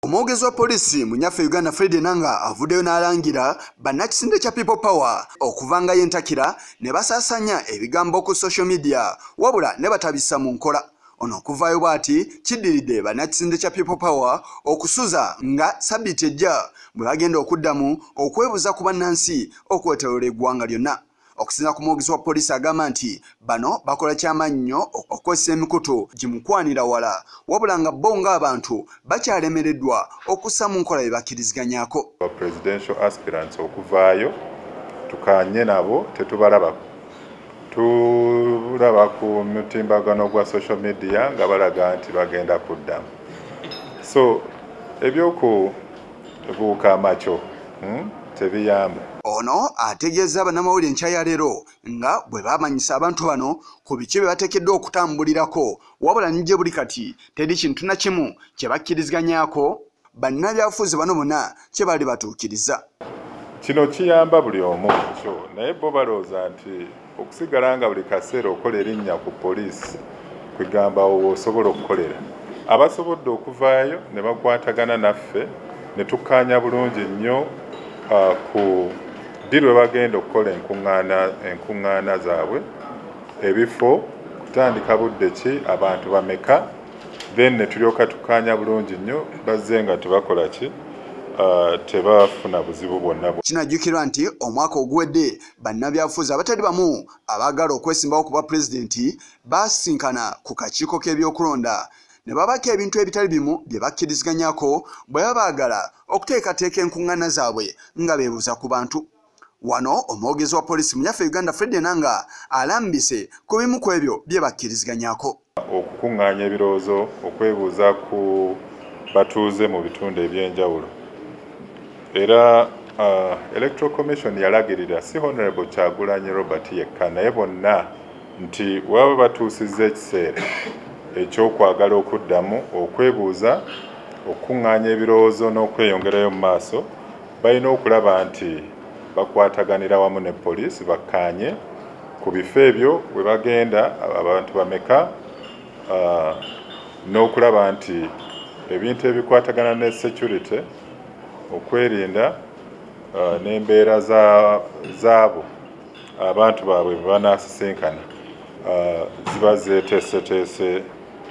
Omwogezi wa polisi munyaffe Uganda Fred Enanga avuddeyo n'alangira bannakisinde kya People Power okuvanga yentakira ne basaasanya ebigambo ku social media wabula ne batabissa mu nkola. Ono okuvaayo bw'ati kiddiridde bannakisinde kya People Power okusuza nga sabbiiti ejja bwe bagenda okuddamu okwebuza ku bannansi okwetooloola eggwanga lyonna. Okusinziira ku mwogezi wa polisi agamba nti bano bakola ky'amannyo okukozesa emikutu gimukwanira wala wabula nga bo ng'abantu bakyalemereddwa okussa mu nkola bye bakkiriziganyako. Presidential aspirants okuvaayo tukanye nabo tetubalabako. Tulaba ku mutimbagano gwa social media nga balaga nti bagenda kuddamu. So ebyokubuuka amacyo tebiyamba. Ono ategeeza bannamawulire enkya ya leero nga bwe bamanyisa abantu bano ku biki bye bateekeddwa okutambulirako wabula n'gye buli kati teri kintu na kimu kye bakkiriziganyako bannabyabufuzi bano bonna kye bali batuukiriza. Kino kiyamba buli omu kyo naye bo balowooza nti okusigala nga buli kaseera okola erinnya ku poliisi kwegamba osobola okukolera. Abasobodde okuvaayo ne bakwatagana naffe ne tukkaanya bulungi nnyo ku diri we bagenda okukola enkuŋŋaana zaabwe ebifo kutandika budde ki abantu bameka then ne tulyoka tukkaanya bulungi nnyo bazze nga tebakola ki tebafuna buzibu bwonna. Kinajjukirwa nti omwaka oguwedde bannabyabufuzi abatali bamu abaagala okwesimbawo ku bwa pulezidenti baasinkana ku kakiiko k'ebyokulonda ne babako ebintu ebitali bimu bye bakkiriziganyako bwe baba baagala okuteekateeka enkuŋŋaana zaabwe nga beebuuza ku bantu. Wano omwogezi wa polisi munyaffe Uganda Fred Enanga alambise ku bimu ku ebyo bye bakkiriziganyako. Okukuŋŋaanya ebirowoozo, okwebuuza ku batuuze mu bitundu eby'enjawulo. Era Electoral Commission yalagirira si Honorable Kyagulanyi Robert yekka naye bonna nti waba batuusizza ekiseera ekyokwagala okuddamu okwebuuza okukuŋŋaanya ebirowoozo n'okweyongerayo mu maaso balina okulaba nti bakwataganira wamu ne poliisi bakkaanye ku bifo ebyo bwe bagenda abantu bameka n'okulaba nti ebintu ebikwatagana ne security okwerinda n'embeera zaabo abantu baabwe bwe banaasisinkana ziba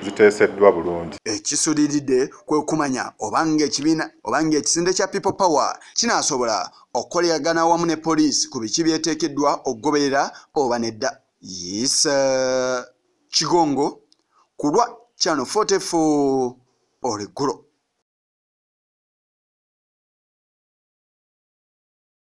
ziteeseddwa bulungi. Ekisuliridde kwe kumanya obanga ekibiina obanga ekisinde kya People Power kinaasobola okukolagana wamu ne poliisi ku biki byeteekeddwa okugoberera oba nedda. Kigongo ku lwa Channel 44 Oleggulo.